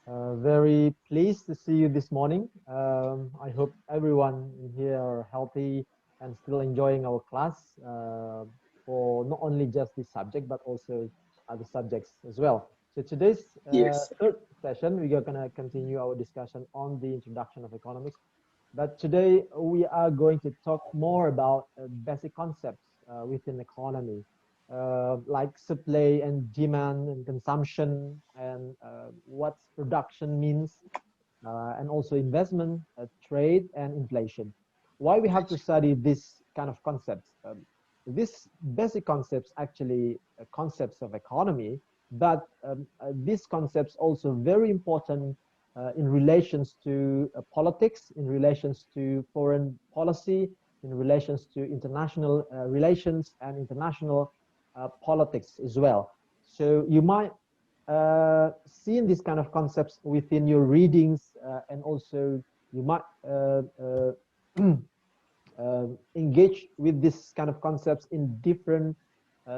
Very pleased to see you this morning. I hope everyone here are healthy and still enjoying our class for not only just this subject, but also other subjects as well. So today's Yes. third session, we are going to continue our discussion on the introduction of economics. But today we are going to talk more about basic concepts within economy, like supply and demand and consumption and what production means, and also investment, trade, and inflation. Why we have to study this kind of concepts? These basic concepts actually concepts of economy, but these concepts also very important in relations to politics, in relations to foreign policy, in relations to international relations and international politics as well. So you might see these kind of concepts within your readings, and also you might engage with this kind of concepts in different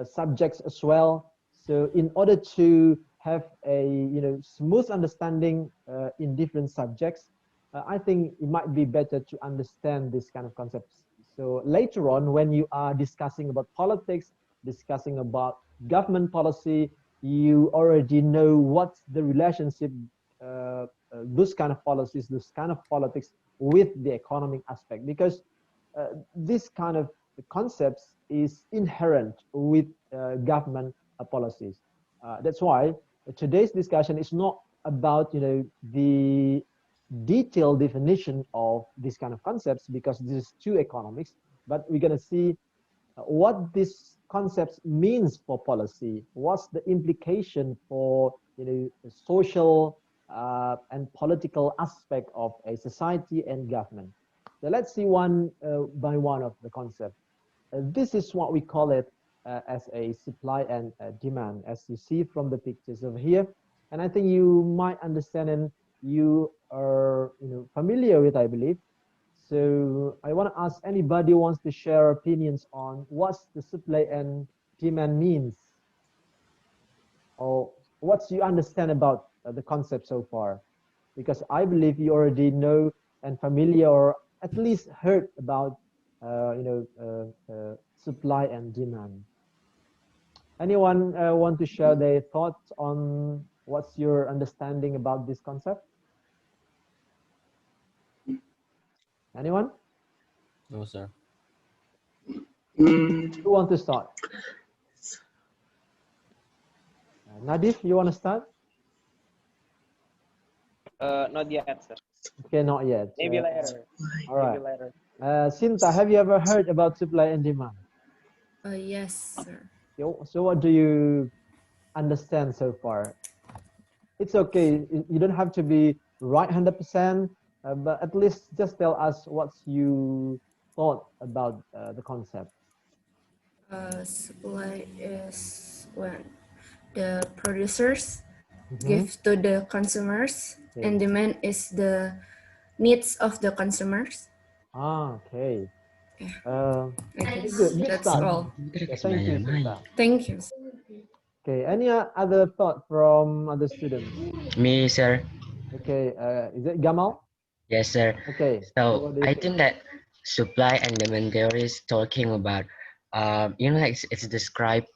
subjects as well. So in order to have a smooth understanding in different subjects, I think it might be better to understand this kind of concepts. So later on, when you are discussing about politics, discussing about government policy, you already know what's the relationship, those kind of policies, those kind of politics with the economic aspect, because this kind of concepts is inherent with government policies. That's why today's discussion is not about the detailed definition of these kind of concepts, because this is two economics, but we're going to see what these concepts means for policy, what's the implication for the social and political aspect of a society and government. So let's see one by one of the concept. This is what we call it as a supply and demand, as you see from the pictures over here. And I think you might understand and you are familiar with, I believe. So I want to ask anybody who wants to share opinions on what's the supply and demand means, or what's you understand about the concept so far, because I believe you already know and familiar, or at least heard about supply and demand. Anyone want to share their thoughts on what's your understanding about this concept? Anyone? No, sir. Mm, Who want to start? Nadif, you want to start? Not yet, sir. Okay, not yet. Maybe later. All right. Maybe later. Sinta, have you ever heard about supply and demand? Yes, sir. So what do you understand so far? It's okay. You don't have to be right 100%, but at least just tell us what you thought about the concept. Supply is when the producers Mm-hmm. give to the consumers, Okay. and demand is the needs of the consumers. Okay. I Okay, guess good. Good that's start. all. Yeah, thank you, Sinta. Thank you. Okay, any other thought from other students? Me, sir. Okay, is it Gamal? Yes, sir. Okay, So what do you I think? think that supply and demand theory is talking about, like it's describe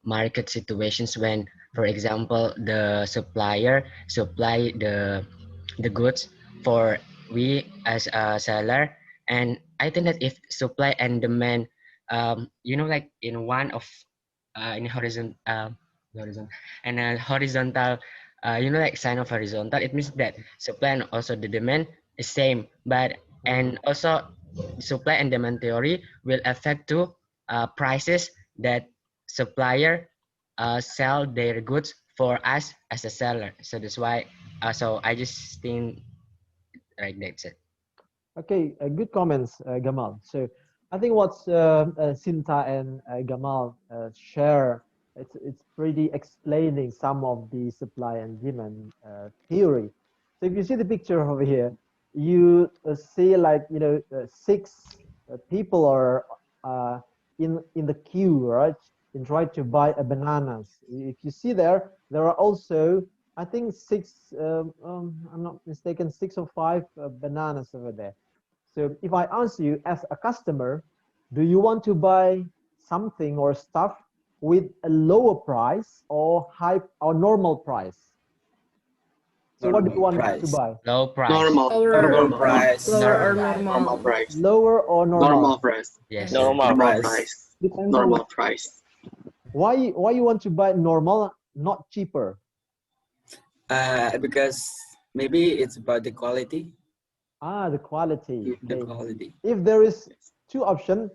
market situations when, for example, the supplier supply the goods for we as a seller, and I think that if supply and demand, like in one of in horizon and a horizontal, like sign of horizontal, it means that supply and also the demand is same, but and also supply and demand theory will affect to prices that supplier sell their goods for us as a seller. So that's why. So I just think like that's it. Okay, good comments, Gamal. So I think what's Sinta and Gamal share, it's pretty explaining some of the supply and demand theory. So if you see the picture over here, you see like six people are in the queue, right? In trying to buy a bananas. If you see there, there are also I think six, I'm not mistaken, 6 or 5 bananas over there. So if I ask you as a customer, do you want to buy something or stuff with a lower price or high or normal price? So what do you Normal want to price. buy? Low price. Normal, Lower, Normal normal, price. lower or Normal. normal normal. price. Lower or Normal normal? price. Yes, Yes. sir. Normal. Normal Normal price. price. Depends on Normal price. Why you want to buy normal, not cheaper? Because maybe it's about the quality. Ah, the quality. The Okay. quality. If there is 2 options,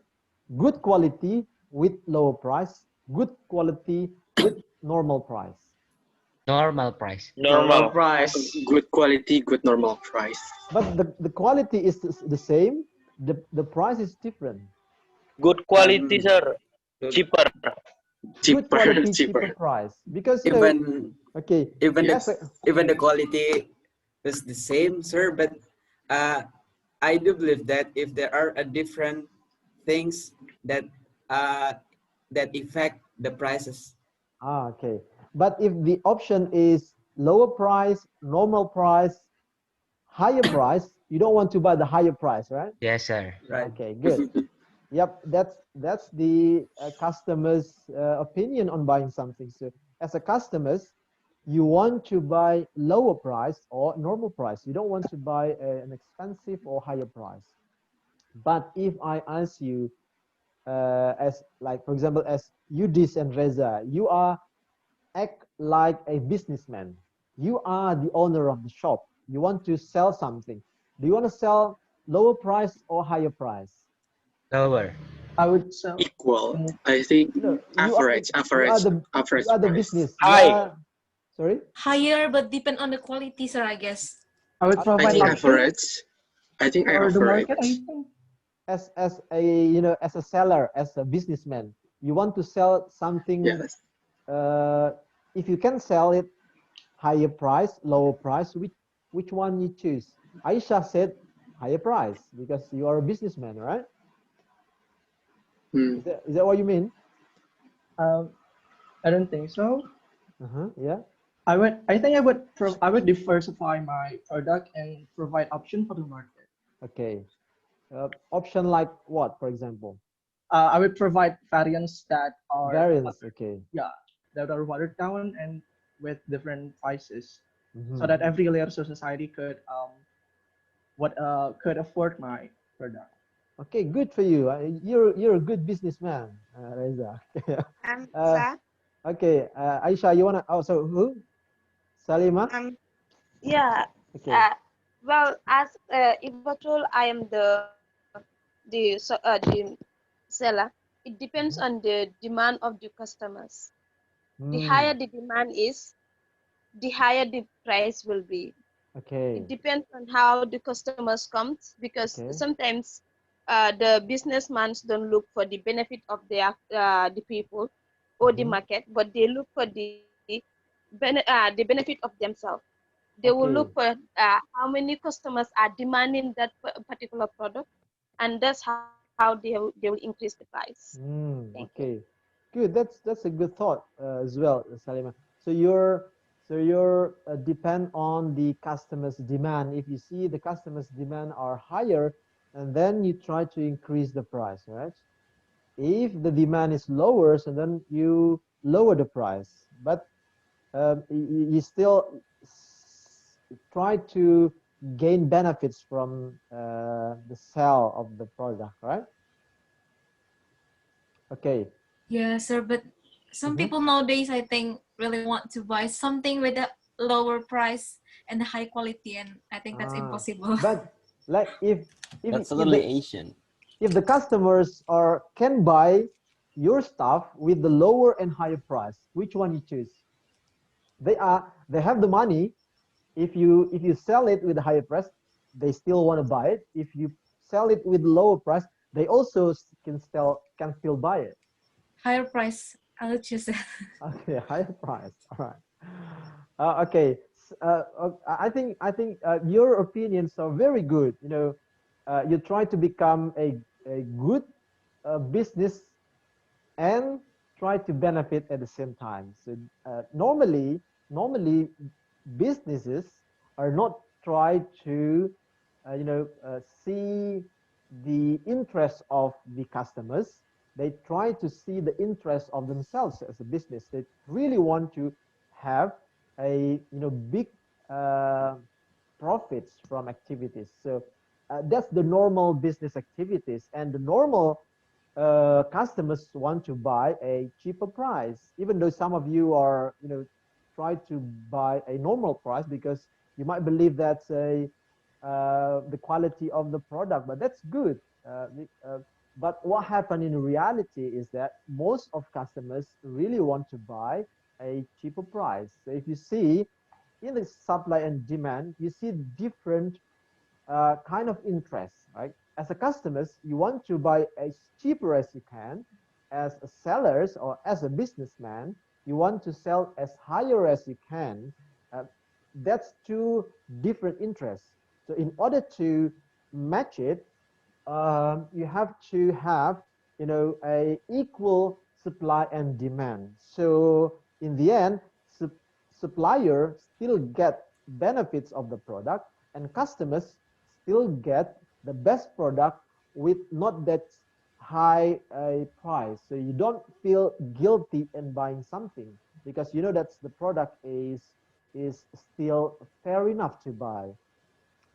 good quality with lower price, good quality with normal price. Normal price. Normal Normal. price. Good quality, good normal price. But the quality is the same, the price is different. Good quality, Um, sir. Cheaper. Good Cheaper, quality, cheaper cheaper. price. Because even okay, even the as a, even the quality is the same, sir. But uh, I do believe that if there are a different things that uh, that affect the prices. okay. But if the option is lower price, normal price, higher price, you don't want to buy the higher price, right? Yes, sir. Right. Okay, good. Yep, that's the customer's opinion on buying something. So as a customers, you want to buy lower price or normal price. You don't want to buy an expensive or higher price. But if I ask you, as like for example, as Yudis and Reza, you are act like a businessman. You are the owner of the shop. You want to sell something. Do you want to sell lower price or higher price? Lower. I would sell. Equal. I think No, average, you are average, the average you are the price. business. You High. are sorry. Higher, but depend on the quality, sir, I guess. I would I provide think Okay, option average. I think I for the offer market. I average. think as a as a seller, as a businessman, you want to sell something. Yes. Uh, if you can sell it higher price, lower price, which one you choose? Aisha said higher price because you are a businessman, right? Hmm. Is that what you mean? um, I don't think so. Yeah. I think I would diversify my product and provide option for the market. Okay. Option like what, for example? I would provide variants that are Variance. Okay. yeah, that are watered down and with different prices, so Mhm. that every layer of society could afford my product. Okay, good for you. You're a good businessman, Reza. uh, Sa, okay, Aisha, you wanna? Oh, so who? Salima. yeah. Okay. Uh, well, as Eva told, I am the seller. It depends on Mhm. the demand of the customers. The higher Hmm. the demand is, the higher the price will be. It Okay. depends on how the customers come, because Okay. sometimes the businessmen don't look for the benefit of the people or the Mhm. market, but they look for the benefit of themselves. They will look Okay. for how many customers are demanding that particular product, and that's how they will increase the price. Thank you. Okay. Good. That's a good thought as well, Salima. So you're depend on the customer's demand. If you see the customer's demand are higher, and then you try to increase the price, right? If the demand is lower, so then you lower the price. But you still try to gain benefits from the sale of the product, right? Okay. Yeah, sir, but some Mhm. people nowadays, I think, really want to buy something with a lower price and high quality, and I think that's Ah, impossible. but like if That's if totally the Asian. if the customers are can buy your stuff with the lower and higher price, which one you choose? They have the money. If you sell it with a higher price, they still want to buy it. If you sell it with lower price, they also can still buy it. Higher price, I'll choose it. Okay, higher price. All right. Okay. I think your opinions are very good. You try to become a good business and try to benefit at the same time. So normally businesses are not try to see the interest of the customers. They try to see the interest of themselves as a business. They really want to have a big uh, profits from activities. So that's the normal business activities, and the normal customers want to buy a cheaper price. Even though some of you are try to buy a normal price because you might believe that's a the quality of the product, but that's good. But what happened in reality is that most of customers really want to buy a cheaper price. So if you see in the supply and demand, you see different kind of interest, right? As a customers, you want to buy as cheaper as you can. As a sellers or as a businessman, you want to sell as higher as you can. Uh, that's two different interests. So in order to match it, you have to have a equal supply and demand. So in the end, supplier still get benefits of the product, and customers still get the best product with not that high a price. So you don't feel guilty in buying something because you know that the product is still fair enough to buy.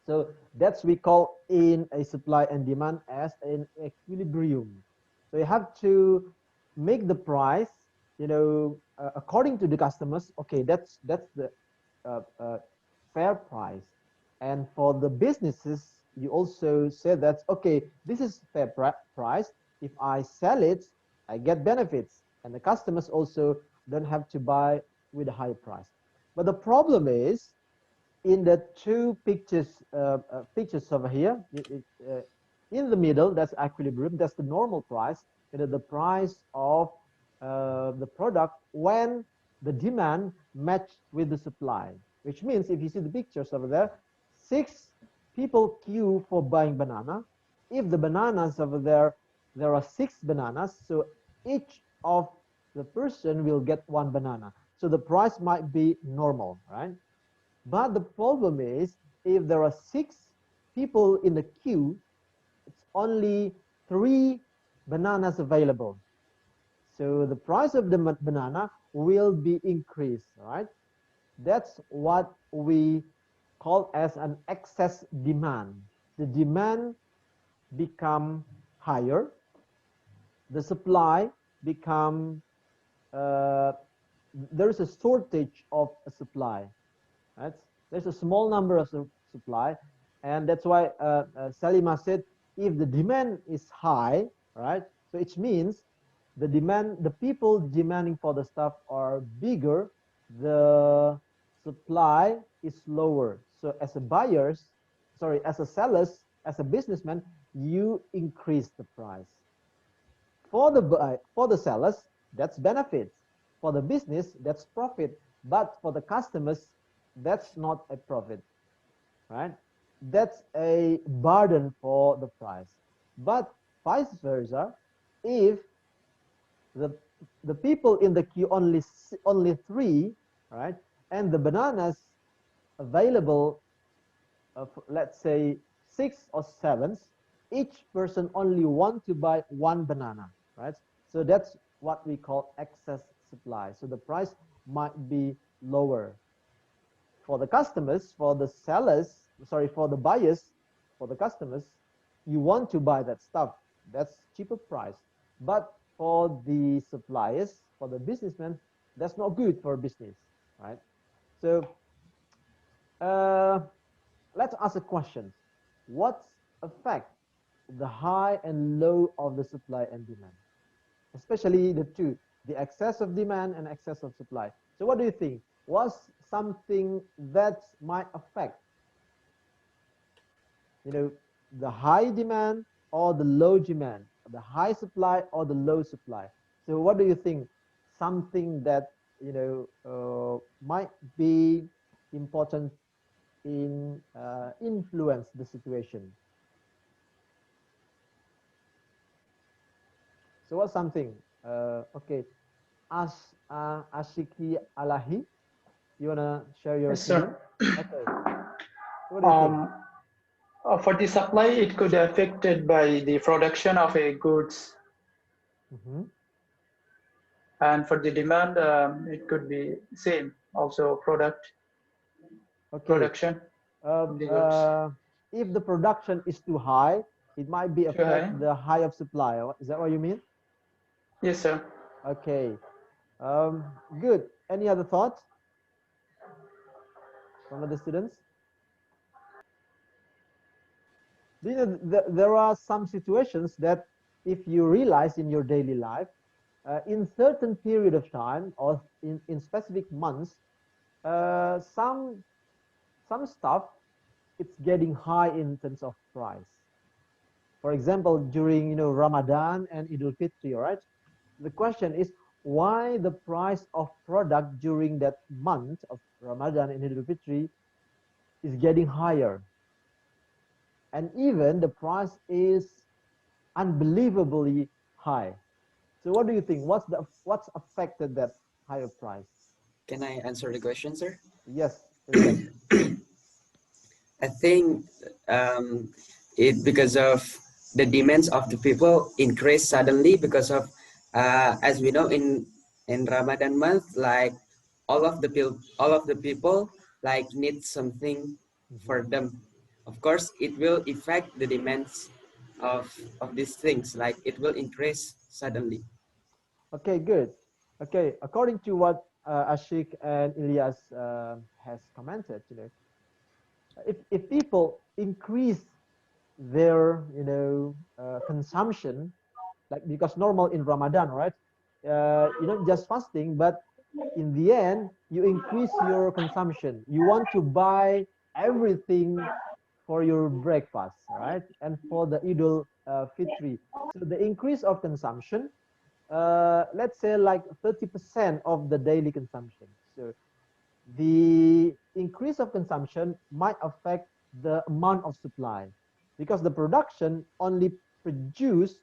So that's we call in a supply and demand as an equilibrium. So you have to make the price, according to the customers. Okay, that's the fair price. And for the businesses, you also say that okay, this is fair price. If I sell it, I get benefits, and the customers also don't have to buy with a high price. But the problem is in the two pictures over here, in the middle, that's equilibrium. That's the normal price. The price of the product when the demand matched with the supply. Which means if you see the pictures over there, 6 people queue for buying banana. If the bananas over there are 6 bananas, so each of the person will get 1 banana. So the price might be normal, right? But the problem is if there are 6 people in the queue, it's only 3 bananas available. So the price of the banana will be increased, right? That's what we call as an excess demand. The demand become higher, the supply become there is a shortage of a supply, right? There's a small number of supply, and that's why Salima said if the demand is high, right? So it means the people demanding for the stuff are bigger, the supply is lower. So as a buyers, sorry, as a sellers, as a businessman, you increase the price. For the sellers, that's benefits. For the business, that's profit. But for the customers, that's not a profit, right? That's a burden for the price. But vice versa, if the the people in the queue only 3, right, and the bananas available let's say 6 or 7, each person only want to buy 1 banana, right? So that's what we call excess supply. So the price might be lower. For the customers, for the sellers, sorry, for the buyers, for the customers, you want to buy that stuff. That's cheaper price. But for the suppliers, for the businessmen, that's not good for business, right? So uh, let's ask a question. What affect the high and low of the supply and demand? Especially the two, the excess of demand and excess of supply. So what do you think? What's something that might affect, the high demand or the low demand, the high supply or the low supply? So what do you think? Something that might be important in influence the situation. So what's something? Okay, Ashiki Alahi, You wanna share your Yes, opinion? sir. Okay. What do you think? For the supply, it could affected by the production of a goods, Mhm. and for the demand, it could be same. Also, Okay. production Um, of the goods uh, if the production is too high, it might be too affect high. the high of supply. Is that what you mean? Yes, sir. Okay. Good. Any other thoughts from the students? You know, there are some situations that if you realize in your daily life, in certain period of time or in specific months, some stuff it's getting high in terms of price. For example, during Ramadan and Idul Fitri, all right? The question is why the price of product during that month of Ramadan and Idul Fitri is getting higher, and even the price is unbelievably high. So what do you think? What's affected that higher price? Can I answer the question, sir? Yes, Elias. I think it because of the demands of the people increase suddenly because of as we know in Ramadan month, like all of the people like need something Mhm. for them. Of course, it will affect the demands of these things. Like it will increase suddenly. Okay, good. Okay, according to what Ashik and Ilyas has commented, if people increase their consumption, like because normal in Ramadan, right? You're not just fasting, but in the end you increase your consumption. You want to buy everything for your breakfast, right? And for the Idul Fitri. So the increase of consumption, let's say like 30% of the daily consumption. So the increase of consumption might affect the amount of supply because the production only produce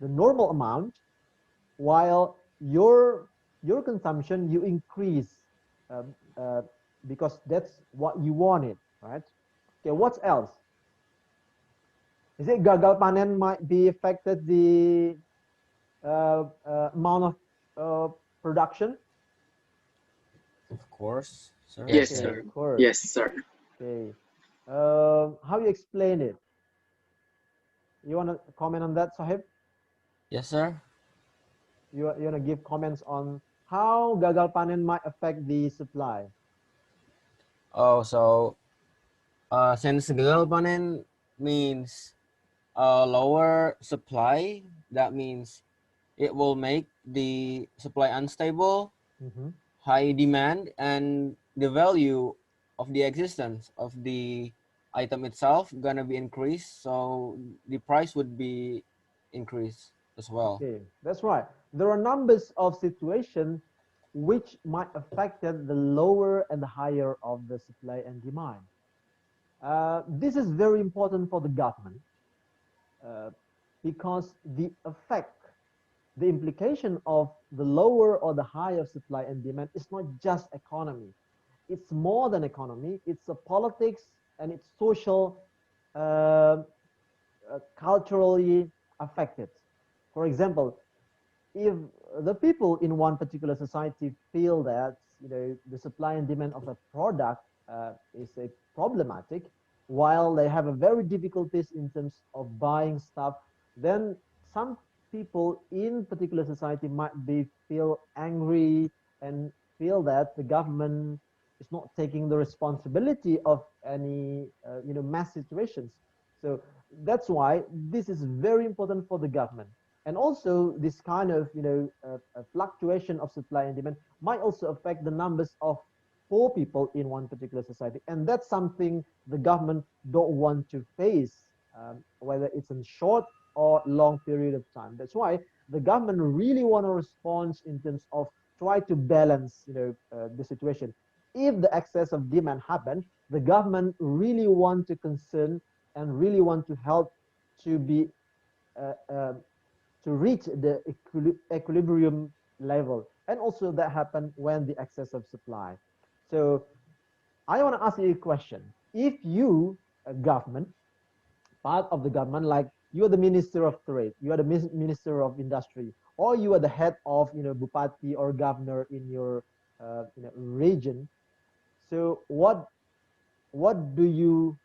the normal amount while your consumption you increase um, uh, because that's what you wanted, right? Okay, what else? Is it gagal panen might be affected the amount of production? Of course, sir. Yes, Okay, sir. of course. Yes, sir. Okay. How you explain it? You want to comment on that, Sahib? Yes, sir. You want to give comments on how gagal panen might affect the supply? Oh, so since gagal panen means lower supply, that means it will make the supply unstable, Mm-hmm. high demand, and the value of the existence of the item itself gonna be increased. So the price would be increased as well. Okay, that's right. There are numbers of situations which might affect the lower and the higher of the supply and demand. This is very important for the government uh, because the implication of the lower or the higher supply and demand is not just economy. It's more than economy. It's a politics and it's social, culturally affected. For example, if the people in one particular society feel that the supply and demand of a product is a problematic, while they have a very difficulties in terms of buying stuff, then some people in particular society might be feel angry and feel that the government is not taking the responsibility of any mass situations. So that's why this is very important for the government. And also this kind of fluctuation of supply and demand might also affect the numbers of poor people in one particular society, and that's something the government don't want to face, whether it's in short or long period of time. That's why the government really want to respond in terms of try to balance the situation. If the excess of demand happen, the government really want to concern and really want to help to be uh, uh, to reach the equilibrium level. And also that happen when the excess of supply. So I want to ask you a question. If you, a government, part of the government, like you are the Minister of Trade, you are the Minister of Industry, or you are the head of, Bupati or governor in your, region. So what do you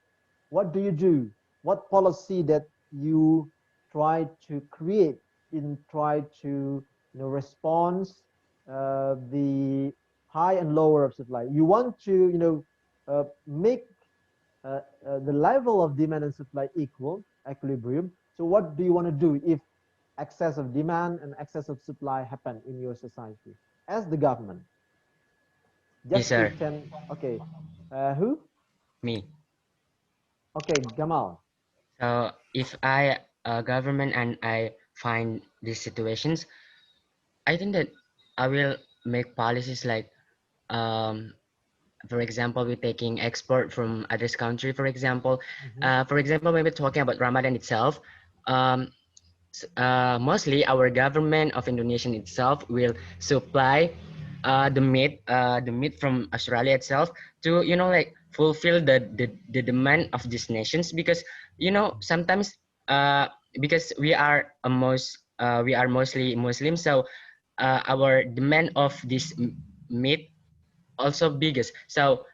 do? What policy that you try to create in try to respond the high and lower of supply? You want to make the level of demand and supply equilibrium. So what do you want to do if excess of demand and excess of supply happen in your society as the government? Yes, Just to sir. can okay, who? Me. Okay, Gamal. So if I government and I find these situations, I think that I will make policies like, um, for example, we're taking export from others country. For example, when we're talking about Ramadan itself, um, mostly our government of Indonesia itself will supply the meat from Australia itself to like fulfill the demand of these nations, because sometimes uh, because we are mostly Muslim, so our demand of this meat also biggest. So,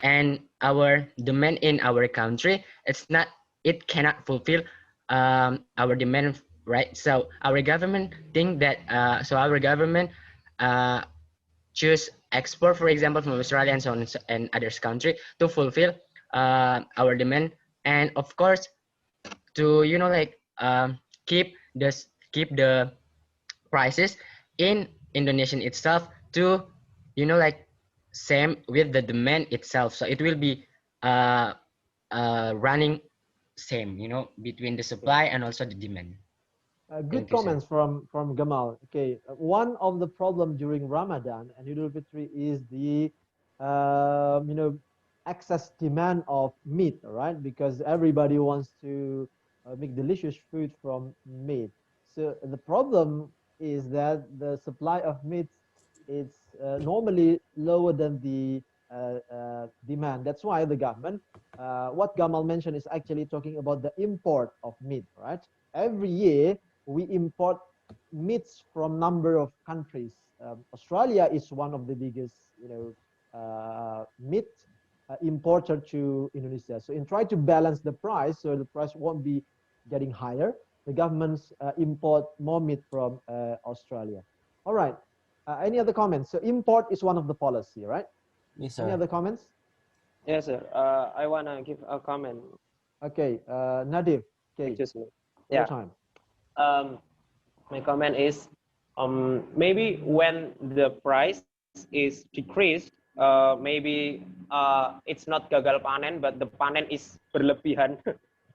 and our demand in our country, it cannot fulfill our demand, right? So our government think that our government uh, choose export, for example, from Australia and so on, and others country to fulfill our demand, and of course to keep the prices in Indonesian itself to same with the demand itself, so it will be uh, running same, between the supply and also the demand. Good Thank you, sir. comments from Gamal. Okay, one of the problem during Ramadan and Idul Fitri is the excess demand of meat, all right? Because everybody wants to make delicious food from meat. So the problem is that the supply of meat is normally lower than the demand. That's why the government, what Gamal mentioned, is actually talking about the import of meat, right? Every year we import meats from number of countries. Australia is one of the biggest, meat importer to Indonesia. So in try to balance the price, so the price won't be getting higher, the governments import more meat from Australia. All right. Any other comments? So import is one of the policy, right? Yes, Any sir. other comments? Yes, sir. I wanna give a comment. Okay, Nadir. Okay, Excuse me. your Yeah. time. My comment is, maybe when the price is decreased, maybe it's not gagal panen, but the panen is berlebihan.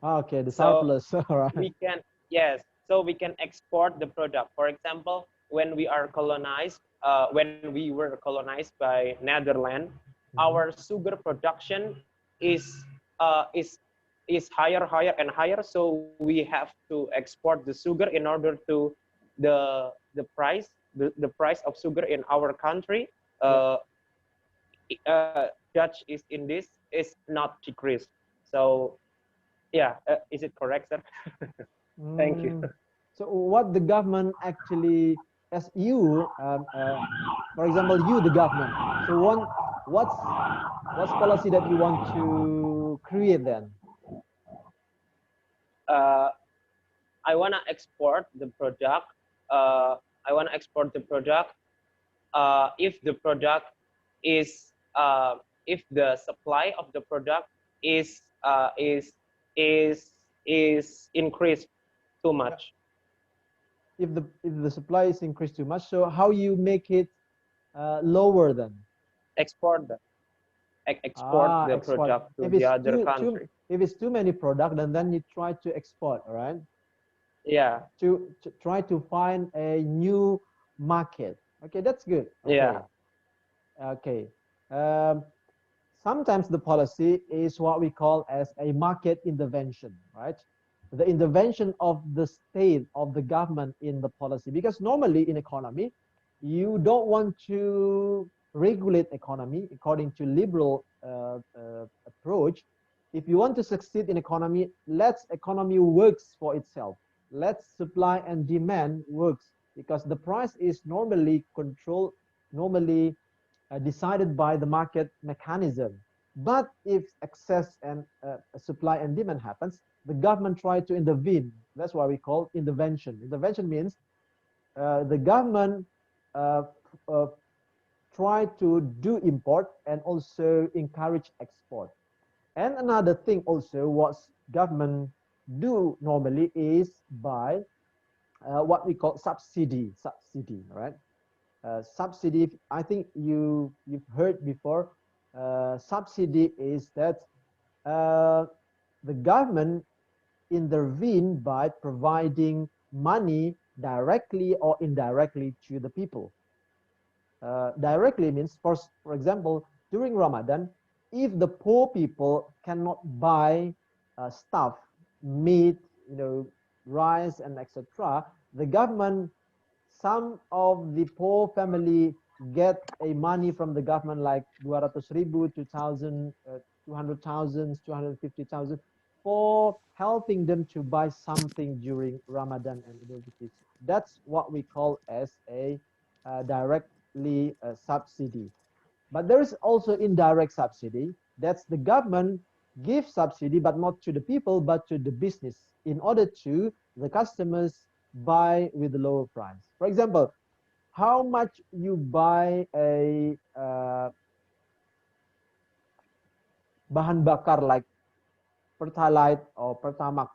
Okay, the So surplus. All right. we can, yes, so we can export the product. For example, when we are colonized, when we were colonized by Netherlands, our sugar production is uh, is higher and higher. So we have to export the sugar in order to the price of sugar in our country. Uh, Dutch is in this is not decreased. So yeah, is it correct, sir? Thank you. So what the government actually, as you, for example, you the government. So what's policy that you want to create then? Uh, I want to export the product. Uh, I want to export the product. If the product is, if the supply of the product is uh, is is increased too much. If the supply is increased too much, so how you make it lower then? Export the export the Export. product to If the it's other country. if it's too many product, then you try to export, all right? Yeah. To try to find a new market. Okay, that's good. Okay. Yeah. Okay. Um, Sometimes the policy is what we call as a market intervention, right? The intervention of the state, of the government in the policy, because normally in economy, you don't want to regulate economy according to liberal approach. If you want to succeed in economy, let's economy works for itself. Let's supply and demand works, because the price is normally controlled, normally decided by the market mechanism. But if excess and supply and demand happens, the government try to intervene. That's why we call intervention. Intervention means the government uh, uh, try to do import and also encourage export. And another thing also what government do normally is by what we call subsidy, right? Subsidy, I think you've heard before. Subsidy is that the government intervene by providing money directly or indirectly to the people. Directly means, for example, during Ramadan, if the poor people cannot buy stuff, meat, rice and etc., the government, some of the poor family get a money from the government like 200,000, 2,000, 200,000, 250,000 for helping them to buy something during Ramadan and Idul Fitri. That's what we call as a directly subsidy. But there is also indirect subsidy. That's the government give subsidy, but not to the people, but to the business, in order to the customers buy with a lower price. For example, how much you buy a bahan bakar like Pertalite or Pertamax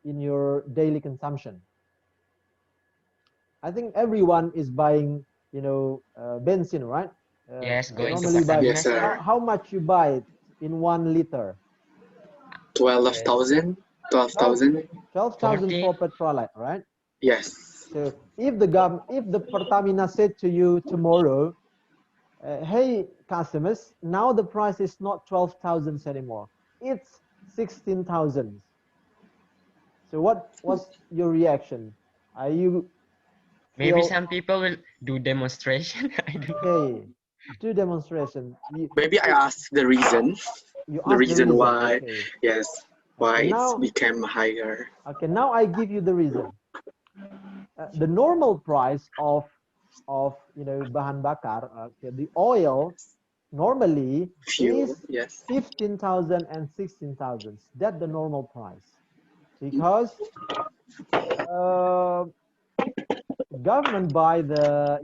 in your daily consumption? I think everyone is buying, benzene, right? Yes, going to Normally buy. Pertamina, Yes, sir. sir. How much you buy it in 1 liter? 12,000. 12,000. 12,000 40. for Pertalite, right? Yes. So if the Pertamina said to you tomorrow, hey customers, now the price is not 12,000 anymore, it's 16,000. So what was your reaction? Are you Maybe feel some people will do demonstration. I don't know. okay? Do demonstration. Maybe I asked the reason. You The ask the reason reason. why. Okay. Yes. Okay. Why it's Now, became higher. okay. Now I give you the reason. The normal price of bahan bakar, the oil normally Fuel. is Yes. 15,000 and 16,000. That's the normal price, because uh, government buy the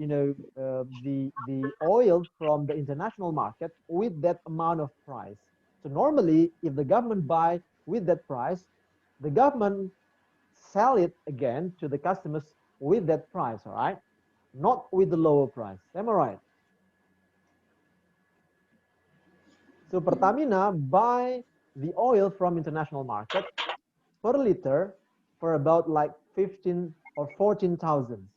oil from the international market with that amount of price. So normally, if the government buy with that price, the government sell it again to the customers with that price, all right? Not with the lower price. Am I right? So Pertamina buy the oil from international market per liter for about like 15 or 14,000.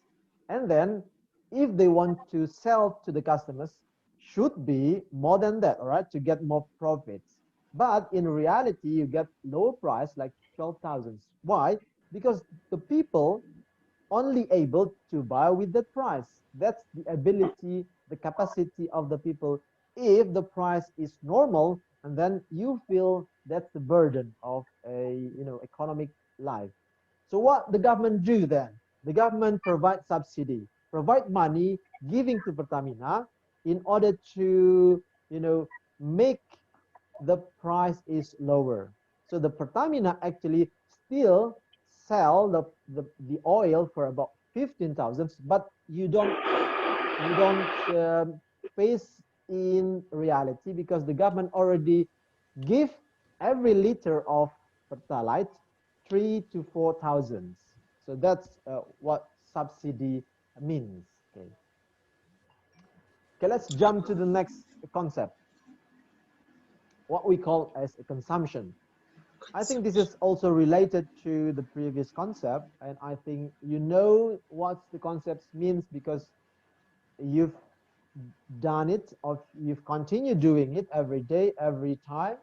And then if they want to sell to the customers, should be more than that, all right, to get more profits. But in reality, you get lower price like 12,000. Why? Because the people only able to buy with that price. That's the ability, the capacity of the people. If the price is normal, and then you feel that's the burden of a economic life. So what the government do then? The government provide subsidy, provide money, giving to Pertamina in order to make the price is lower. So the Pertamina actually still sell the oil for about 15,000, but you don't face in reality, because the government already give every liter of Pertalite 3 to 4,000. So that's what subsidy means. Okay. Okay, let's jump to the next concept, what we call as a consumption. I think this is also related to the previous concept, and I think you know what the concepts means because you've done it, or you've continued doing it every day, every time.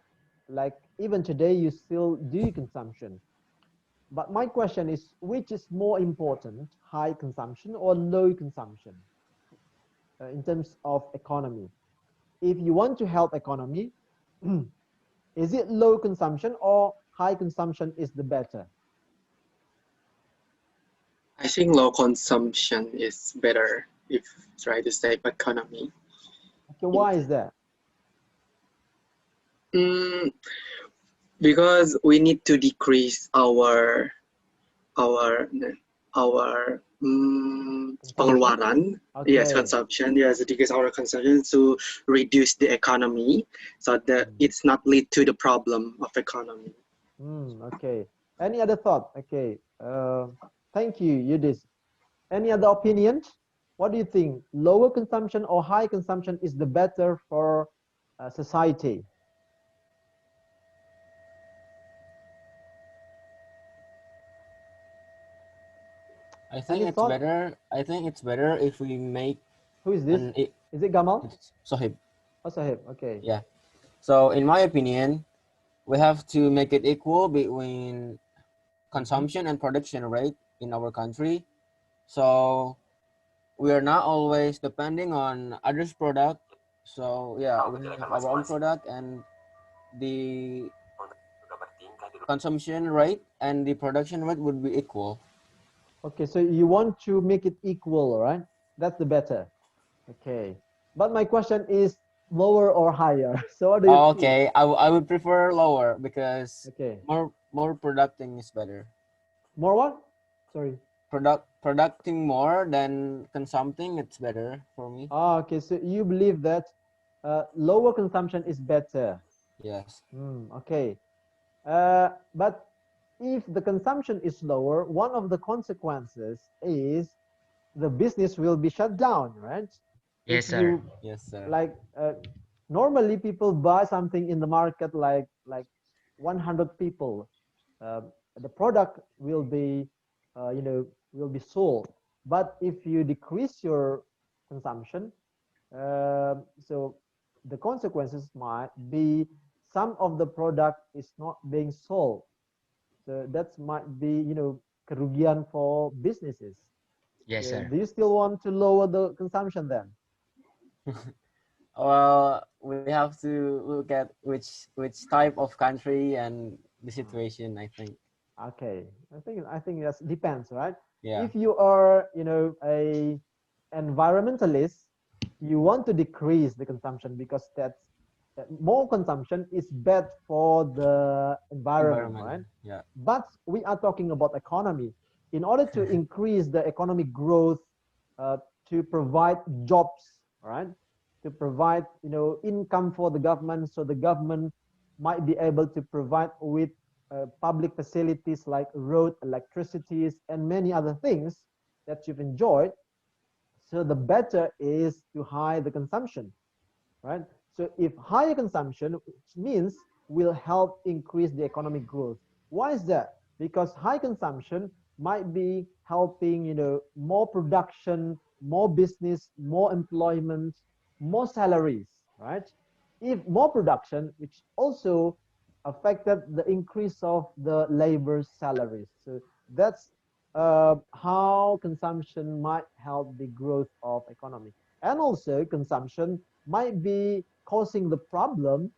Like even today, you still do consumption. But my question is, which is more important, high consumption or low consumption in terms of economy? if you want to help economy, is it low consumption or high consumption is the better? I think low consumption is better if try to save economy. Okay, why is that? Mm, because we need to decrease our pengeluaran, yes, Okay. consumption, yes, decrease our consumption to reduce the economy so that it's not lead to the problem of economy. Okay. Any other thought? Okay. Thank you, Yudis. Any other opinion? What do you think? Lower consumption or high consumption is the better for society? I think Any it's thought? better. I think it's better if we make Who is this? Is it Gamal? It's Sohib. Oh, Sahib. Okay. Yeah. So in my opinion, we have to make it equal between consumption and production rate in our country. So we are not always depending on others' product. So yeah, we have our own product, and the consumption rate and the production rate would be equal. Okay, so you want to make it equal, right? That's the better. Okay. But my question is lower or higher? So what do you think? Okay, I would prefer lower because Okay. more producting is better. More what? Sorry. Producting more than consuming, it's better for me. Okay, so you believe that lower consumption is better. Yes. Okay. But if the consumption is lower, one of the consequences is the business will be shut down, right? Yes, If sir. you Yes, sir. like normally people buy something in the market like 100 people, the product will be will be sold. But if you decrease your consumption, so the consequences might be some of the product is not being sold. So that might be kerugian for businesses. Yes, So sir. do you still want to lower the consumption then? Well, we have to look at which type of country and the situation, I think. Okay, I think that depends, right? Yeah. If you are, a environmentalist, you want to decrease the consumption because that more consumption is bad for the environment, right? Yeah. But we are talking about economy. In order to increase the economic growth, to provide jobs, right? To provide, income for the government, so the government might be able to provide with public facilities like road, electricities, and many other things that you've enjoyed. So the better is to high the consumption, right? So if higher consumption, which means will help increase the economic growth. Why is that? Because high consumption might be helping, more production, more business, more employment, more salaries, right? If more production, which also affected the increase of the labor salaries. So that's how consumption might help the growth of economy. And also consumption might be causing the problem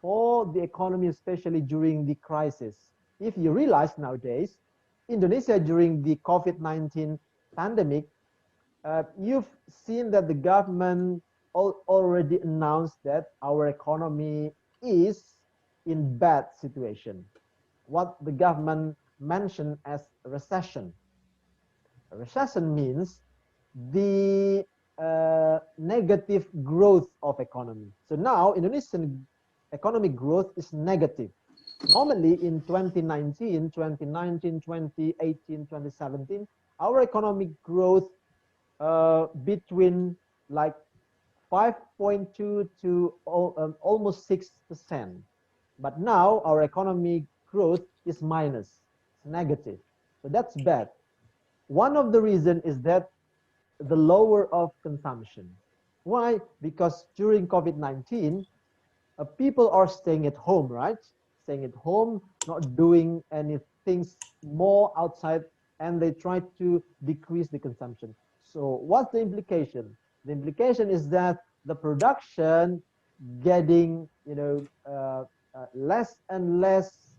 for the economy, especially during the crisis. If you realize nowadays, Indonesia during the COVID-19 pandemic, you've seen that the government already announced that our economy is in bad situation. What the government mentioned as recession. Recession means the negative growth of economy. So now Indonesian economic growth is negative. Normally in 2019, 2018, 2017, our economic growth between like 5.2 to almost 6%. But now our economic growth is minus, it's negative. So that's bad. One of the reasons is that the lower of consumption. Why? Because during COVID-19, people are staying at home, right? Staying at home, not doing anything more outside, and they try to decrease the consumption. So what's the implication? The implication is that the production getting, less and less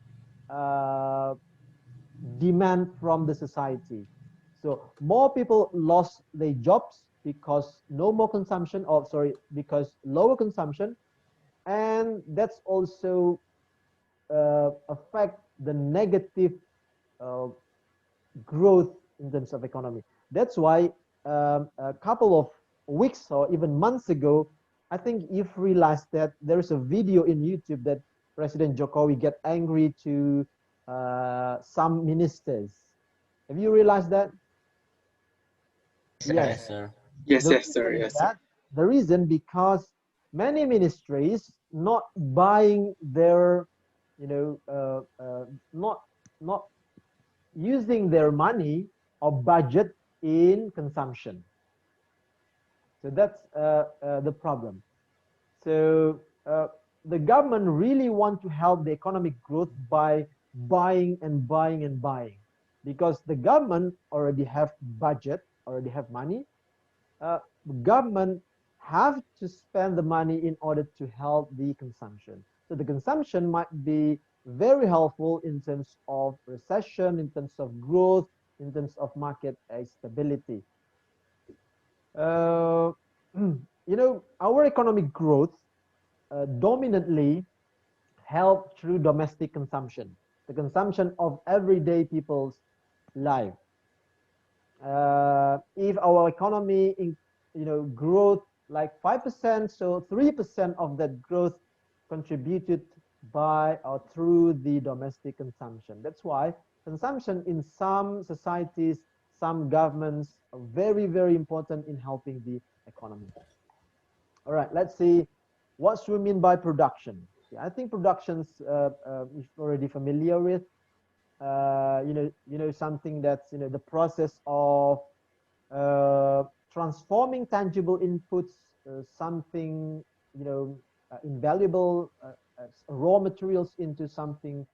demand from the society. So more people lost their jobs because no more consumption, or sorry, because lower consumption, and that's also affect the negative uh, growth in terms of economy. That's why a couple of weeks or even months ago, I think you've realized that there is a video in YouTube that President Jokowi get angry to some ministers. Have you realized that? Sir. Yes, Yes. sir. Yes, The yes, sir. reason Yes, sir. that the reason because many ministries not buying their, not not using their money or budget in consumption. So that's the problem. So the government really want to help the economic growth by buying and buying and buying, because the government already have budget, already have money. Government have to spend the money in order to help the consumption. So the consumption might be very helpful in terms of recession, in terms of growth, in terms of market stability. Uh, our economic growth dominantly held through domestic consumption, the consumption of everyday people's life. If our economy growth like 5%, so 3% of that growth contributed by or through the domestic consumption. That's why consumption in some societies, some governments are very, very important in helping the economy. All right, let's see what we mean by production. Yeah, I think productions is already familiar with. Something that's the process of transforming tangible inputs, something invaluable raw materials into something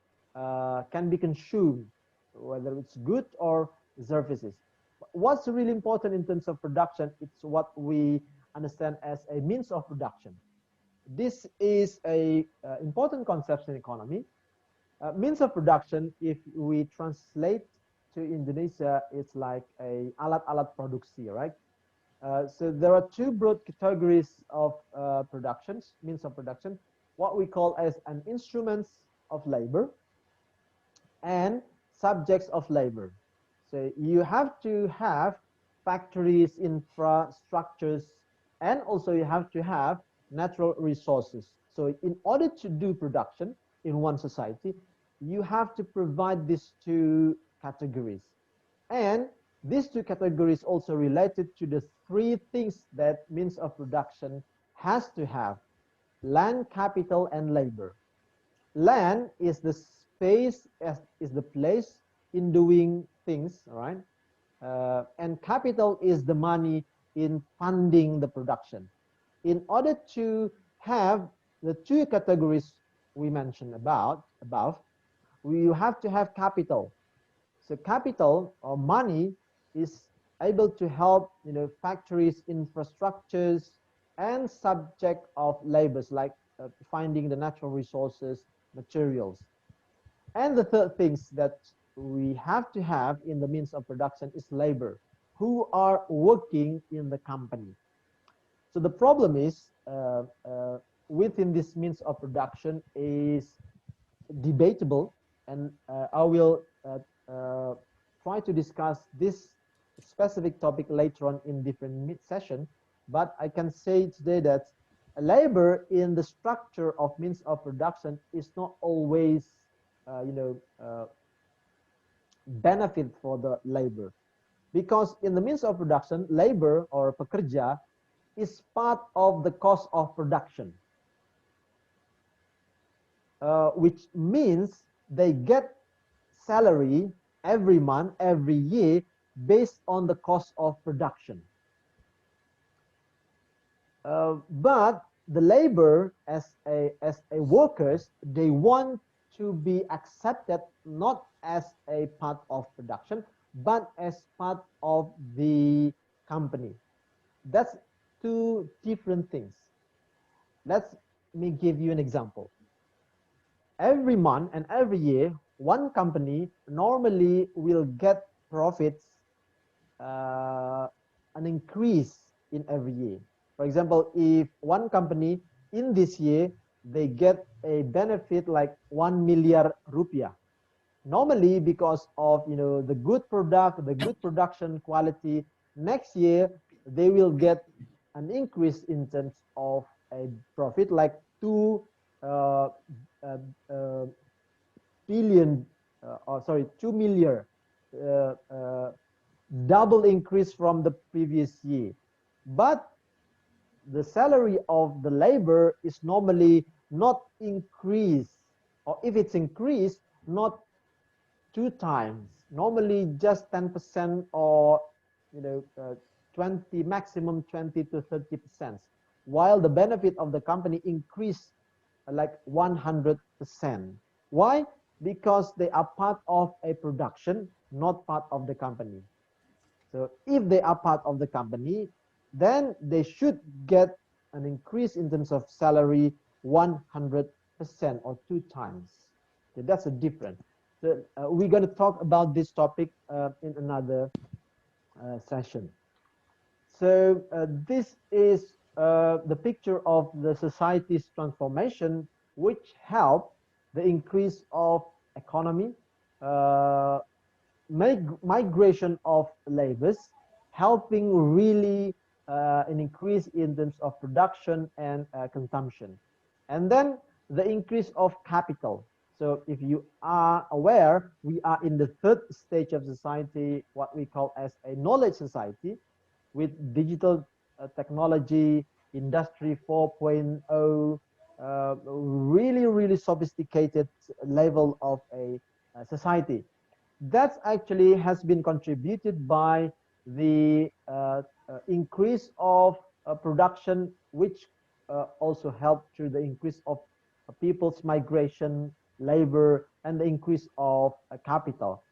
can be consumed, whether it's good or services. What's really important in terms of production? It's what we understand as a means of production. This is a important concept in economy. Means of production, if we translate to Indonesia, it's like a alat-alat produksi, right? So there are two broad categories of productions, means of production, what we call as an instruments of labor and subjects of labor. So you have to have factories, infrastructures, and also you have to have natural resources. So in order to do production in one society, you have to provide these two categories. And these two categories also related to the three things that means of production has to have: land, capital, and labor. Land is the space, is the place in doing things, all right? And capital is the money in funding the production. In order to have the two categories we mentioned above, you have to have capital. So capital or money is able to help factories, infrastructures, and subject of labors like finding the natural resources, materials. And the third things that we have to have in the means of production is labor, who are working in the company. So the problem is within this means of production is debatable, and I will try to discuss this specific topic later on in different session. But I can say today that labor in the structure of means of production is not always, benefit for the labor, because in the means of production, labor or pekerja is part of the cost of production. Which means they get salary every month, every year, based on the cost of production. But the labor as a workers, they want to be accepted not as a part of production, but as part of the company. That's two different things. Let me give you an example. Every month and every year, one company normally will get profits, an increase in every year. For example, if one company in this year, they get a benefit like 1 million rupiah. Normally, because of the good product, the good production quality, next year they will get an increase in terms of a profit like 2 million, uh, uh, double increase from the previous year. But the salary of the labor is normally not increased, or if it's increased, not two times, normally just 10%, or 20, maximum 20 to 30%, while the benefit of the company increased like 100%. Why? Because they are part of a production, not part of the company. So if they are part of the company, then they should get an increase in terms of salary 100% or two times. Okay, that's a difference. So we're going to talk about this topic in another session. So this is the picture of the society's transformation, which help the increase of economy, migration of labors, helping really an increase in terms of production and consumption. And then the increase of capital. So if you are aware, we are in the third stage of society, what we call as a knowledge society, with digital technology, industry 4.0, really sophisticated level of a society. That actually has been contributed by the increase of production, which also helped through the increase of people's migration, labor, and the increase of capital.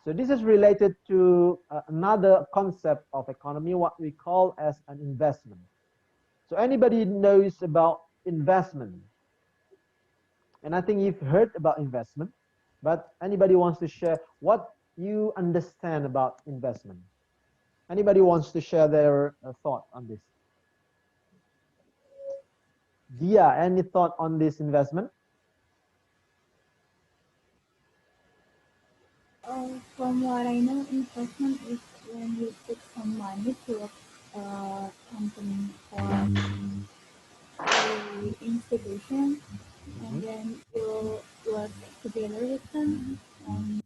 So this is related to another concept of economy, what we call as an investment. So anybody knows about investment? And I think you've heard about investment, but anybody wants to share what you understand about investment? Anybody wants to share their thought on this? Dia, any thought on this investment? From what I know, investment is when you put some money to a company or a institution, and then you work together with them, and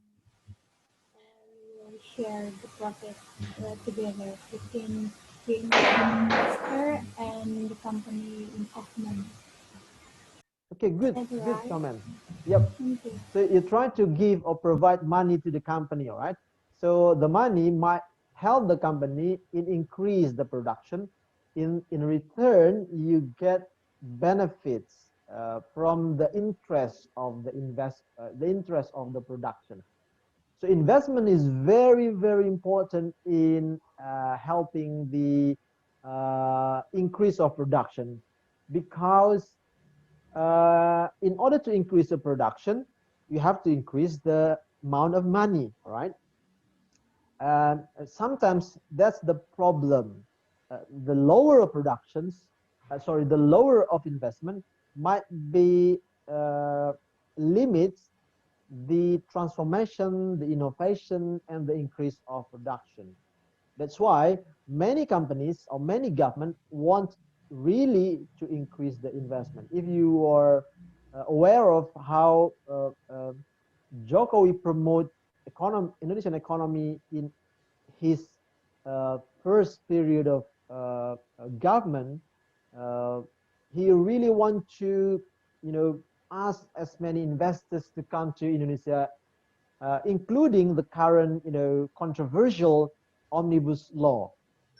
you share the profit together between the investor and the company investment. Okay, good, That's good right. comment. Yep. Thank you. So you try to give or provide money to the company, all right? So the money might help the company in increase the production. In return, you get benefits from the interest of the interest of the production. So investment is very important in helping the increase of production, because in order to increase the production, you have to increase the amount of money, right? And sometimes that's the problem. The lower of productions, the lower of investment might be limits the transformation, the innovation, and the increase of production. That's why many companies or many government want really to increase the investment. If you are aware of how Jokowi promote Indonesian economy in his first period of government, he really want to, ask as many investors to come to Indonesia, including the current, controversial omnibus law.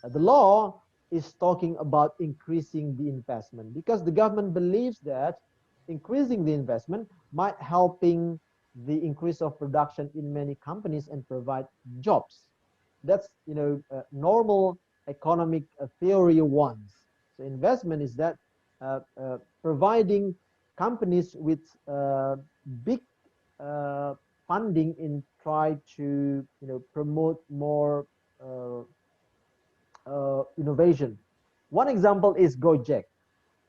The law is talking about increasing the investment, because the government believes that increasing the investment might helping the increase of production in many companies and provide jobs. That's normal economic theory wants. So investment is that providing companies with big funding in try to promote more innovation. One example is Gojek.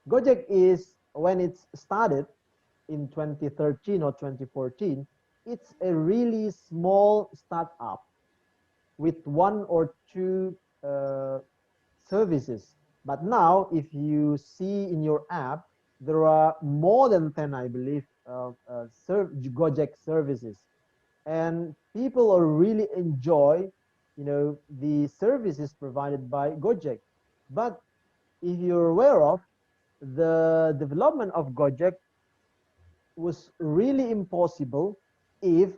Gojek is when it started in 2013 or 2014, it's a really small startup with one or two services. But now, if you see in your app, there are more than 10, I believe, Gojek services, and people are really enjoy, the services provided by Gojek. But if you're aware of, the development of Gojek was really impossible if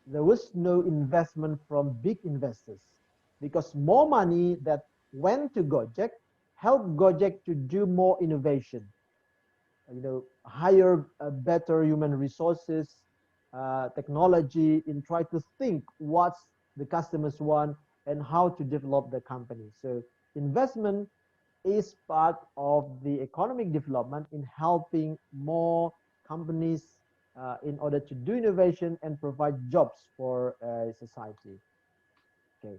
there was no investment from big investors, because more money that went to Gojek helped Gojek to do more innovation, hire better human resources, technology, in try to think what the customers want and how to develop the company. So investment is part of the economic development in helping more companies in order to do innovation and provide jobs for society. Okay.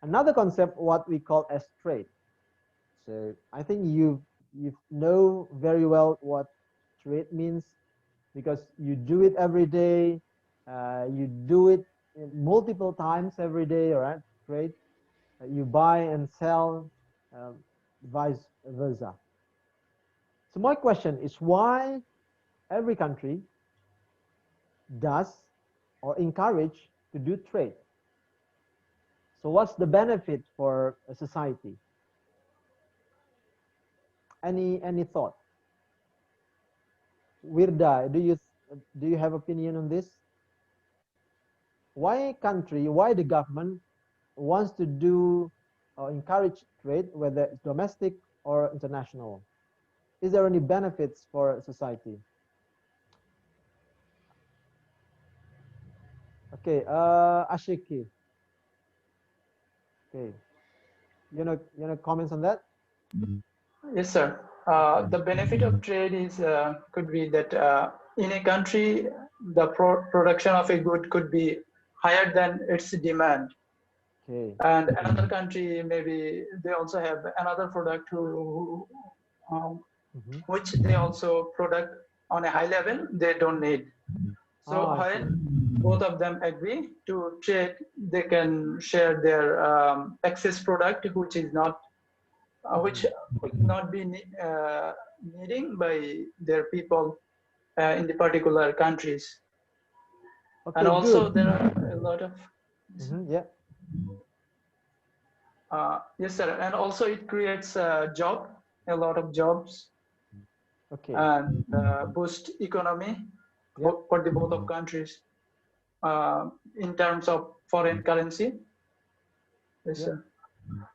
Another concept, what we call as trade. So I think you know very well what trade means, because you do it every day. You do it multiple times every day, all right? Trade. You buy and sell, vice versa. So my question is, why every country does or encourage to do trade? So what's the benefit for a society? Any thought? Wirda, do you have opinion on this? Why the government wants to do or encourage trade, whether it's domestic or international? Is there any benefits for society? Okay, Ashiki. Okay, you know comments on that? Yes, sir. The benefit of trade is could be that in a country, the production of a good could be higher than its demand. Okay. And another country, maybe they also have another product which they also product on a high level they don't need. So when both of them agree to trade, they can share their excess product, which is not which would not be needing by their people in the particular countries. Okay, and also good. there are a lot of Yeah. Yes, sir. And also it creates a lot of jobs. Okay. And boost economy for the both of countries in terms of foreign currency. Yes, sir.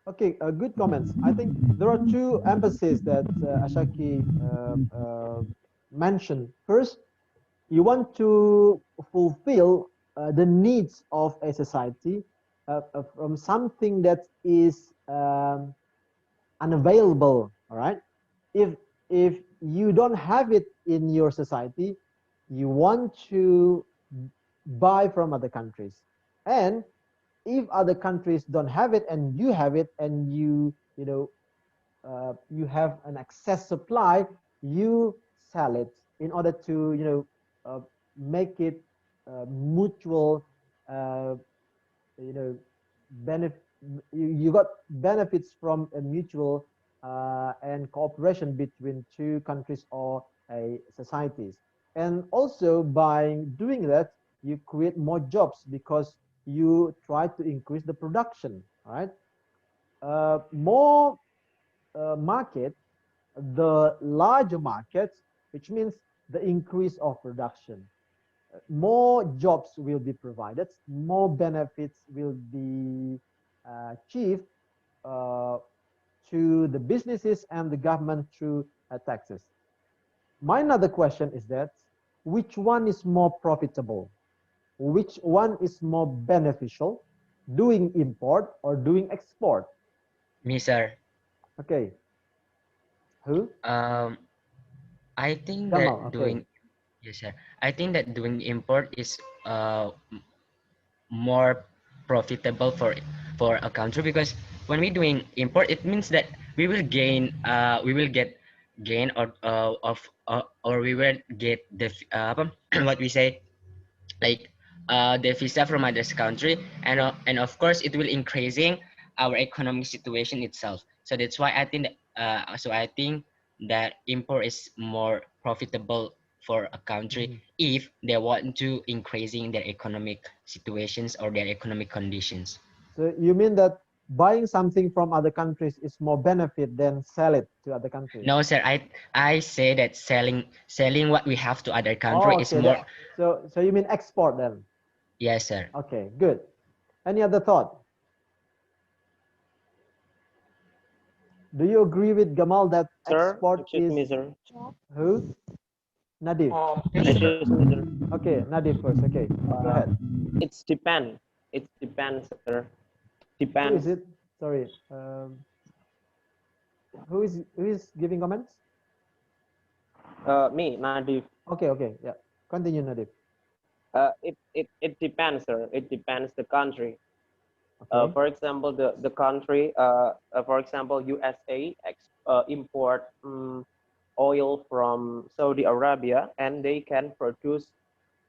Okay, good comments. I think there are two emphases that Ashaki mentioned. First, you want to fulfill the needs of a society from something that is unavailable. All right. If you don't have it in your society, you want to buy from other countries, and if other countries don't have it and you have it, and you have an excess supply, you sell it in order to make it mutual, benefit. You got benefits from a mutual and cooperation between two countries or societies. And also by doing that, you create more jobs because you try to increase the production, right? More market, the larger markets, which means the increase of production. More jobs will be provided, more benefits will be achieved to the businesses and the government through taxes. My another question is that, which one is more profitable? Which one is more beneficial, doing import or doing export? Me, sir. Okay. Who? I think Gamal. that Okay. doing yes, sir. I think that doing import is more profitable for a country, because when we doing import, it means that we will get gain or we will get the what we say, like the visa from other country, and of course it will increasing our economic situation itself. So that's why I think that, I think that import is more profitable for a country Mhm. if they want to increasing their economic situations or their economic conditions. So you mean that buying something from other countries is more benefit than sell it to other countries? No, sir. I say that selling what we have to other country Oh, is okay. more. So you mean export then? Yes, sir. Okay, good. Any other thought? Do you agree with Gamal that Sir, export excuse is me, sir. who? Nadif. Yes, sir. Excuse me, sir. Okay, Nadif first. Okay, go Uh, ahead. it's depend. It depends, sir. Who Depends. is it? Sorry. Who is giving comments? Me, Nadif. Okay, okay, yeah. Continue, Nadif. It depends, sir. It depends the country. Okay. For example, the country, for example, USA import oil from Saudi Arabia, and they can produce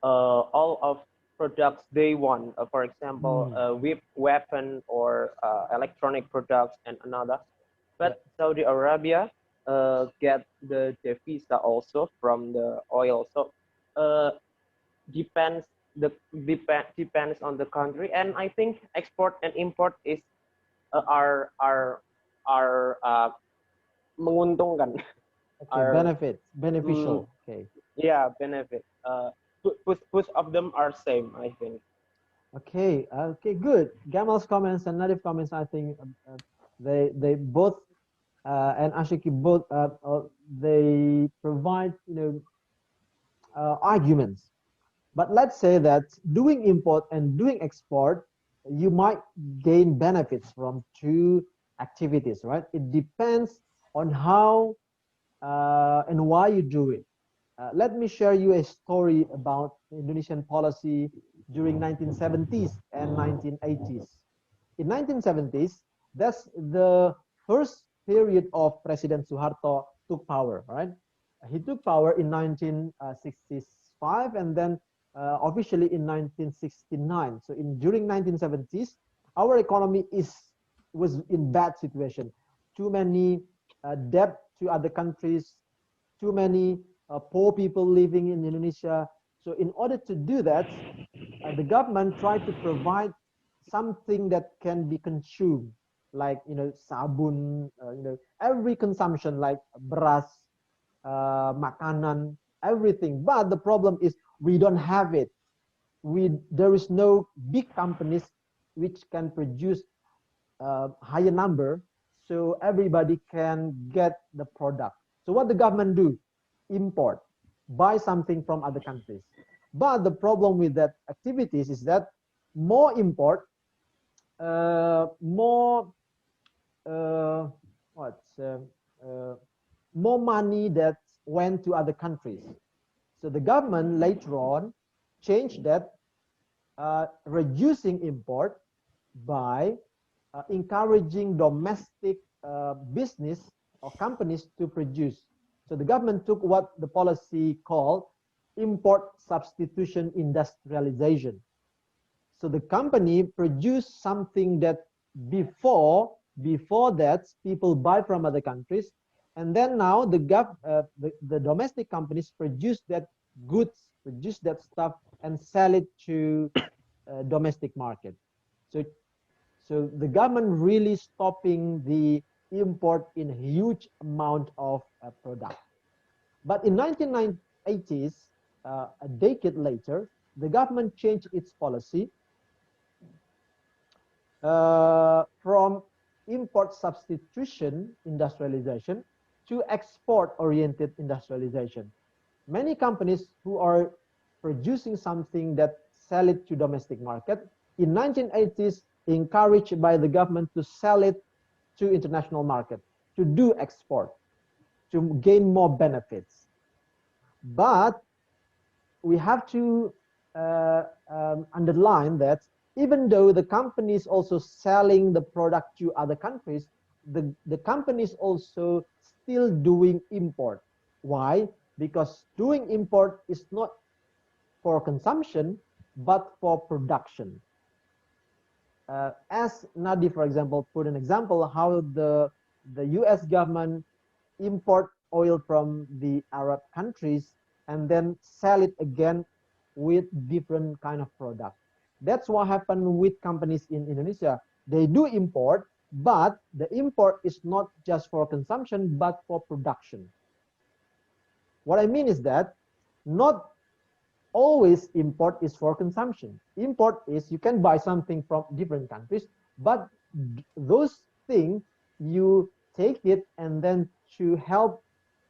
all of products they want. For example, Hmm. weapon or electronic products and another. Yeah. But Saudi Arabia get the visa also from the oil. So uh, depends depends on the country, and I think export and import is are menguntungkan. Okay, Are benefits, mm, beneficial. Okay. yeah, benefit. Both of them are same, I think. Okay, okay, good. Gamal's comments and Nadif comments, I think they both and Ashiki both they provide arguments. But let's say that doing import and doing export, you might gain benefits from two activities, right? It depends on how and why you do it. Let me share you a story about Indonesian policy during 1970s and 1980s. In 1970s, that's the first period of President Suharto took power, right? He took power in 1965 and then officially in 1969. So during 1970s, our economy was in bad situation. Too many debt to other countries, too many poor people living in Indonesia. So in order to do that, the government tried to provide something that can be consumed, like sabun, every consumption like beras, makanan, everything. But the problem is we don't have it. There is no big companies which can produce higher number, so everybody can get the product. So what the government do? Import, buy something from other countries. But the problem with that activities is that more import, more uh, what's more money that went to other countries. So the government later on changed that, reducing import by encouraging domestic business or companies to produce. So the government took what the policy called import substitution industrialization. So the company produced something that before that people buy from other countries, and then now the domestic companies produce that goods, produce that stuff, and sell it to domestic market. So so the government really stopping the import in huge amount of product. But in 1980s, a decade later, the government changed its policy from import substitution industrialization to export oriented industrialization. Many companies who are producing something that sell it to domestic market in 1980s encouraged by the government to sell it to international market, to do export, to gain more benefits. But we have to underline that even though the company is also selling the product to other countries, the company is also still doing import. Why? Because doing import is not for consumption, but for production. As Nadi, for example, put an example how the US government import oil from the Arab countries and then sell it again with different kind of product. That's what happened with companies in Indonesia. They do import, but the import is not just for consumption, but for production. What I mean is that not always import is for consumption. Import is you can buy something from different countries, but those things you take it and then to help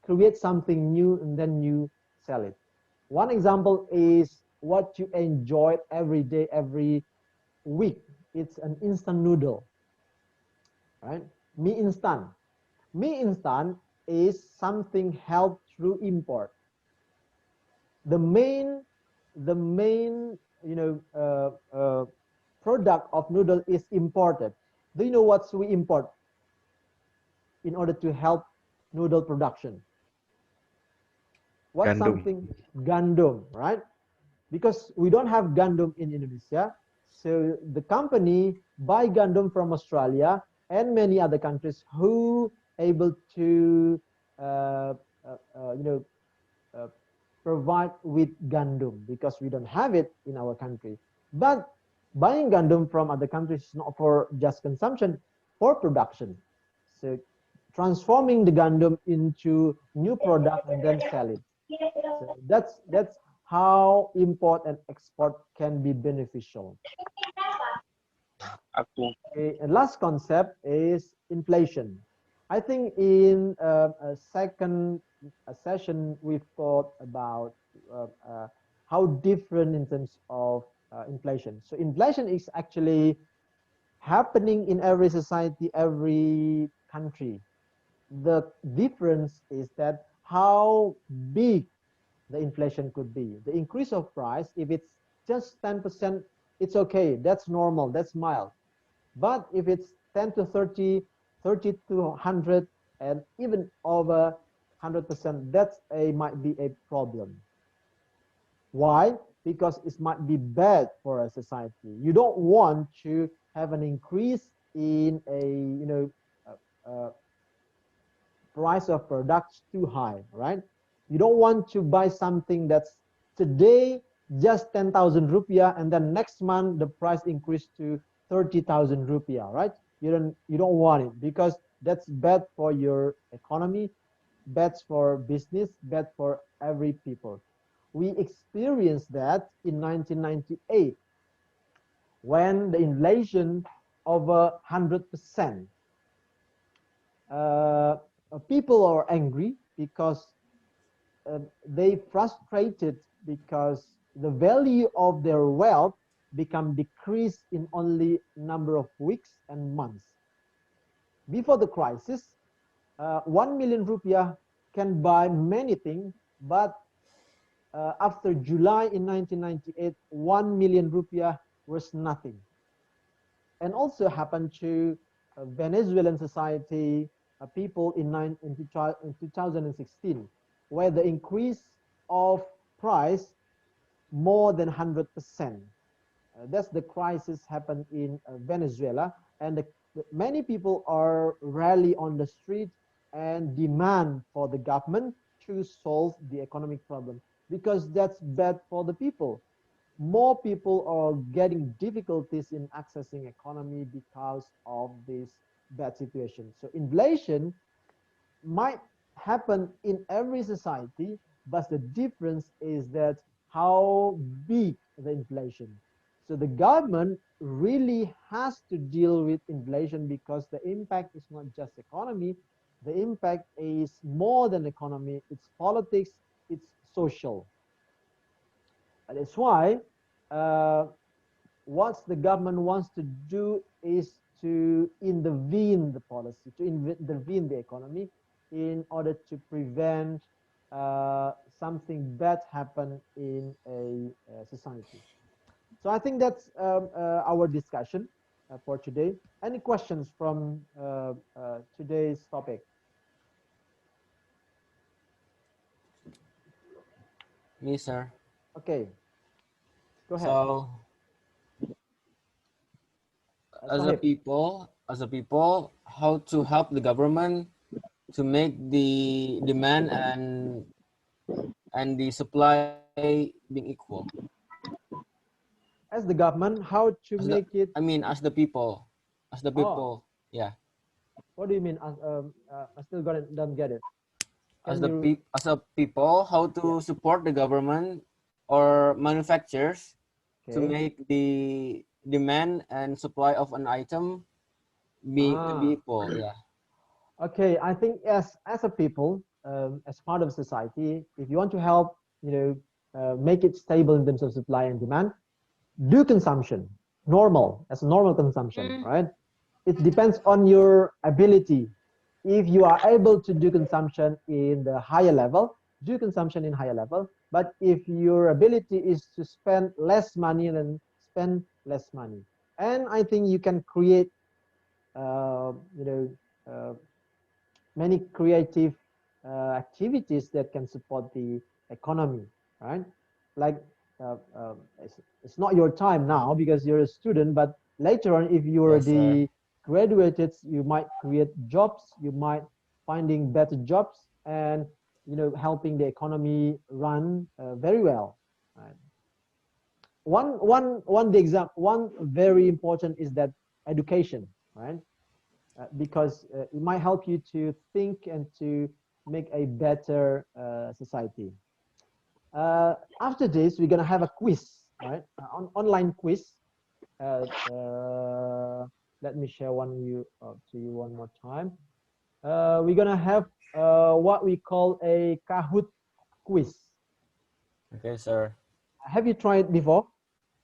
create something new and then you sell it. One example is what you enjoy every day, every week. It's an instant noodle, right? Mie instant. Mie instant is something held through import. The main product of noodle is imported. Do you know what we import in order to help noodle production? What's something? Gandum, right? Because we don't have gandum in Indonesia, so the company buy gandum from Australia and many other countries who able to provide with gandum because we don't have it in our country. But buying gandum from other countries is not for just consumption, for production. So transforming the gandum into new product and then sell it. So that's how import and export can be beneficial. Okay, and last concept is inflation. I think in a second session we've thought about how different in terms of inflation. So inflation is actually happening in every society, every country. The difference is that how big the inflation could be. The increase of price, if it's just 10%, it's okay. That's normal. That's mild. But if it's 10 to 30, 30 to 100, and even over 100%, that might be a problem. Why? Because it might be bad for a society. You don't want to have an increase in a price of products too high, right? You don't want to buy something that's today just 10,000 rupiah and then next month the price increased to 30,000 rupiah, right? You don't want it because that's bad for your economy, bad for business, bad for every people. We experienced that in 1998 when the inflation over 100%. People are angry because they frustrated because the value of their wealth become decreased in only number of weeks and months. Before the crisis, 1 million rupiah can buy many things, but after July in 1998, 1 million rupiah was nothing. And also happened to Venezuelan society, people in 2016, where the increase of price more than 100%. That's the crisis happened in Venezuela, and many people are rally on the street and demand for the government to solve the economic problem because that's bad for the people. More people are getting difficulties in accessing economy because of this bad situation. So inflation might happen in every society, but the difference is that how big the inflation. So the government really has to deal with inflation because the impact is not just economy, the impact is more than economy, it's politics, it's social. And that's why what the government wants to do is to intervene the policy, to intervene the economy in order to prevent something bad happen in a society. So I think that's our discussion for today. Any questions from today's topic? Me, sir. Okay, go ahead. So, as a Sahib. people, how to help the government to make the demand and the supply being equal. As the government, how to make it? I mean, as the people, Oh, yeah. what do you mean? I still don't get it. As Can you? as a people, how to support the government or manufacturers to Okay. make the demand and supply of an item be equal. Yeah. Okay, I think as a people, as part of society, if you want to help, make it stable in terms of supply and demand, do consumption normal as normal consumption, right? It depends on your ability. If you are able to do consumption in the higher level, do consumption in higher level. But if your ability is to spend less money, then spend less money. And I think you can create, uh, you know, uh, many creative activities that can support the economy, right? Like it's not your time now because you're a student, but later on, if you're Yes, sir. the graduated, you might create jobs, you might finding better jobs, and helping the economy run very well. Right? One very important is that education, right? Because it might help you to think and to make a better society. After this, we're gonna have a quiz, right? Online quiz. Let me share to you one more time. We're gonna have what we call a Kahoot quiz. Okay, sir. Have you tried before?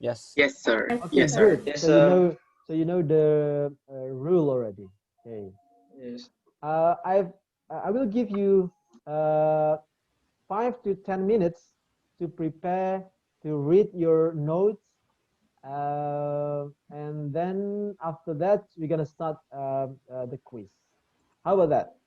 Yes. Yes, sir. Okay, Yes, sir. good. Yes, So you know the rule already. Okay. yes. I will give you 5 to 10 minutes to prepare to read your notes, and then after that we're gonna start the quiz. How about that?